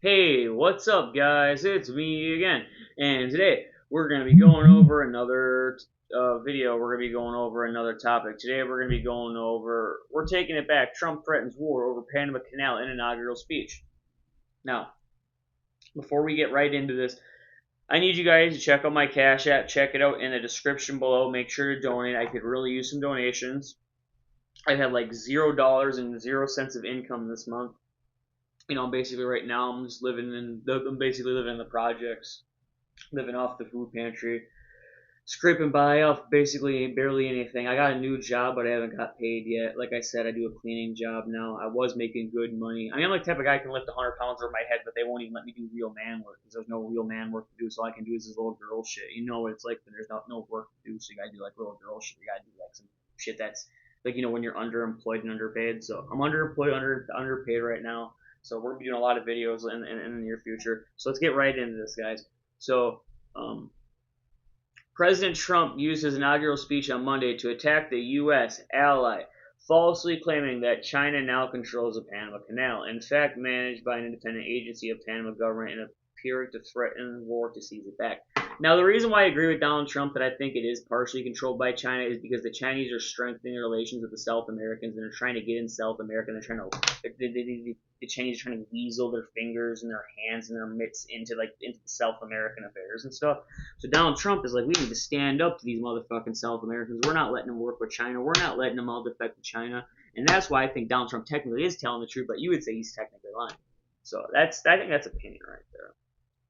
Hey, what's up, guys? It's me again, and today we're going to be going over another video. We're going to be going over another topic. Today we're going to be going over. We're taking it back. Trump threatens war over Panama Canal in inaugural speech. Now, before we get right into this, I need you guys to check out my Cash App. Check it out in the description below. Make sure to donate. I could really use some donations. I had like $0 and 0 cents of income this month. Basically right now I'm basically living in the projects, living off the food pantry, scraping by off basically barely anything. I got a new job, but I haven't got paid yet. Like I said, I do a cleaning job now. I was making good money. I mean, I'm like the type of guy who can lift 100 pounds over my head, but they won't even let me do real man work because there's no real man work to do. So all I can do is this little girl shit. You know what it's like when there's no work to do, so you gotta do like little girl shit. You gotta do like some shit that's like when you're underemployed and underpaid. So I'm underemployed, underpaid right now. So we're gonna be doing a lot of videos in the near future. So let's get right into this, guys. So President Trump used his inaugural speech on Monday to attack the U.S. ally, falsely claiming that China now controls the Panama Canal, in fact managed by an independent agency of Panama government, and appearing to threaten war to seize it back. Now, the reason why I agree with Donald Trump that I think it is partially controlled by China is because the Chinese are strengthening their relations with the South Americans, and they're trying to get in South America, and the Chinese are trying to weasel their fingers and their hands and their mitts into the South American affairs and stuff. So Donald Trump is like, we need to stand up to these motherfucking South Americans. We're not letting them work with China. We're not letting them all defect to China. And that's why I think Donald Trump technically is telling the truth, but you would say he's technically lying. So I think that's opinion right there.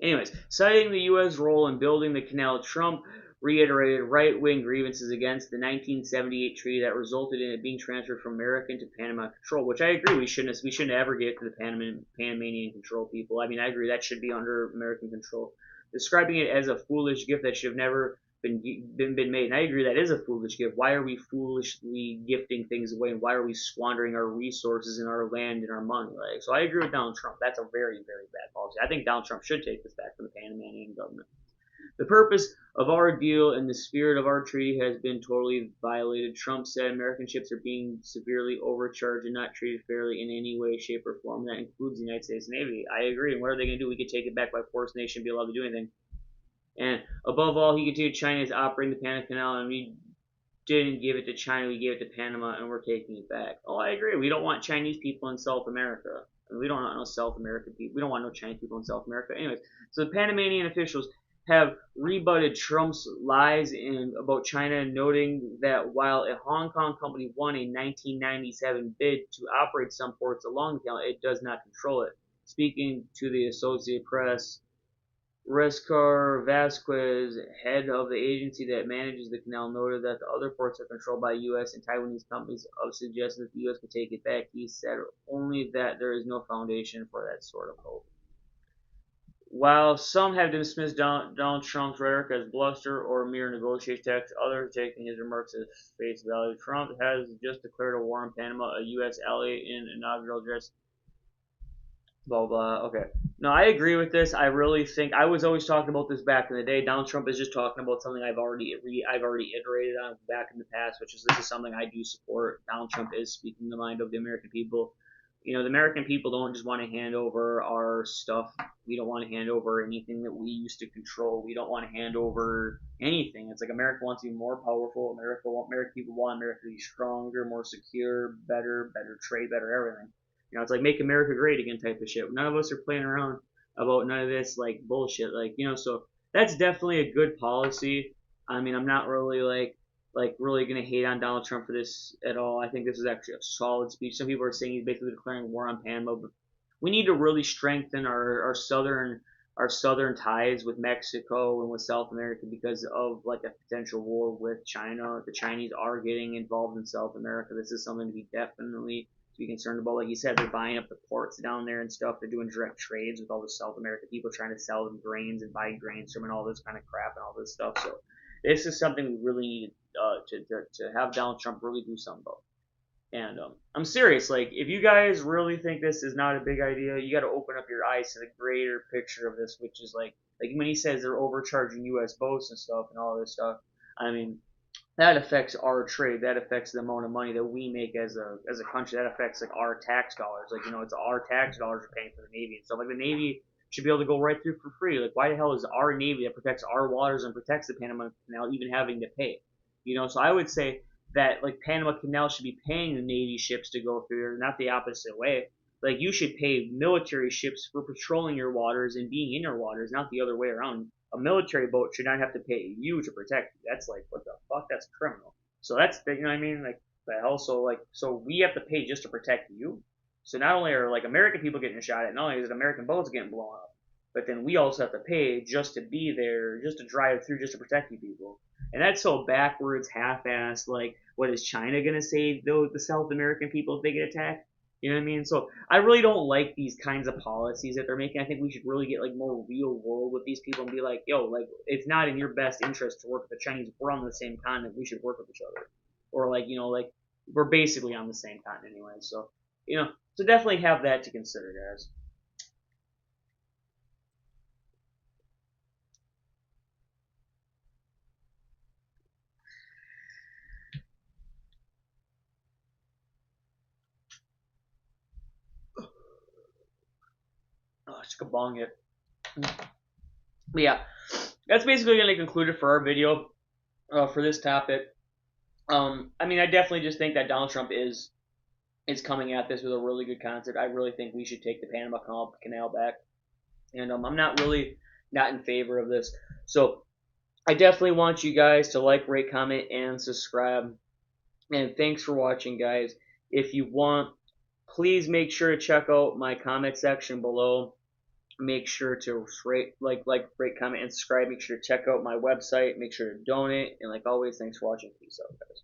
Anyways, citing the U.S. role in building the canal, Trump reiterated right-wing grievances against the 1978 treaty that resulted in it being transferred from American to Panama control. Which I agree, we shouldn't ever give it to the Panamanian control people. I mean, I agree that should be under American control. Describing it as a foolish gift that should have never been made. And I agree that is a foolish gift. Why are we foolishly gifting things away, and why are we squandering our resources and our land and our money? So I agree with Donald Trump. That's a very, very bad policy. I think Donald Trump should take this back from the Panamanian government. The purpose of our deal and the spirit of our treaty has been totally violated. Trump said American ships are being severely overcharged and not treated fairly in any way, shape, or form. That includes the United States Navy. I agree. And what are they going to do? We could take it back by force. And they shouldn't be allowed to do anything. And above all, he continued, China is operating the Panama Canal, and we didn't give it to China, we gave it to Panama, and we're taking it back. Oh, I agree. We don't want Chinese people in South America. We don't want no South American people. We don't want no Chinese people in South America. Anyways, so the Panamanian officials have rebutted Trump's lies about China, noting that while a Hong Kong company won a 1997 bid to operate some ports along the canal, it does not control it. Speaking to the Associated Press, Rescar Vasquez, head of the agency that manages the canal, noted that the other ports are controlled by U.S. and Taiwanese companies, suggesting that the U.S. could take it back. He said only that there is no foundation for that sort of hope. While some have dismissed Donald Trump's rhetoric as bluster or mere negotiation tactics, others are taking his remarks as face value. Trump has just declared a war on Panama, a U.S. ally, in inaugural address. Blah blah. Okay. No, I agree with this. I really think I was always talking about this back in the day. Donald Trump is just talking about something I've already iterated on back in the past, which is this is something I do support. Donald Trump is speaking the mind of the American people. The American people don't just want to hand over our stuff. We don't want to hand over anything that we used to control. We don't want to hand over anything. It's like America wants to be more powerful. American people want America to be stronger, more secure, better trade, better everything. It's like make America great again type of shit. None of us are playing around about none of this like bullshit. So that's definitely a good policy. I mean, I'm not really really gonna hate on Donald Trump for this at all. I think this is actually a solid speech. Some people are saying he's basically declaring war on Panama, but we need to really strengthen our southern ties with Mexico and with South America because of like a potential war with China. The Chinese are getting involved in South America. This is something to be definitely to be concerned about. Like you said, they're buying up the ports down there and stuff. They're doing direct trades with all the South American people trying to sell them grains and buy grains from and all this kind of crap and all this stuff. So this is something we really need to have Donald Trump really do something about. And I'm serious. Like, if you guys really think this is not a big idea, you got to open up your eyes to the greater picture of this, which is like when he says they're overcharging U.S. boats and stuff and all this stuff. I mean, that affects our trade. That affects the amount of money that we make as a country. That affects like our tax dollars. Like it's our tax dollars are paying for the Navy and stuff. Like the Navy should be able to go right through for free. Like why the hell is our Navy that protects our waters and protects the Panama Canal even having to pay? So I would say that like Panama Canal should be paying the Navy ships to go through there, not the opposite way. Like you should pay military ships for patrolling your waters and being in your waters, not the other way around. A military boat should not have to pay you to protect you. That's like what the fuck? That's criminal. So that's what I mean. Like the hell. So we have to pay just to protect you. So not only are like American people getting shot at, not only is it American boats getting blown up, but then we also have to pay just to be there, just to drive through, just to protect you people. And that's so backwards, half-assed. Like, what is China gonna say though the South American people if they get attacked? You know what I mean? So I really don't like these kinds of policies that they're making. I think we should really get like more real world with these people and be like, yo, like it's not in your best interest to work with the Chinese. If we're on the same continent, we should work with each other. Or like, like we're basically on the same continent anyway. So, so definitely have that to consider, guys. Oh, just kabong it. But yeah, that's basically gonna conclude it for our video for this topic. I mean, I definitely just think that Donald Trump is coming at this with a really good concept. I really think we should take the Panama Canal back, and I'm not really not in favor of this. So I definitely want you guys to like, rate, comment, and subscribe. And thanks for watching, guys. If you want, please make sure to check out my comment section below. Make sure to rate, rate, comment, and subscribe. Make sure to check out my website. Make sure to donate. And like always, thanks for watching. Peace out, guys.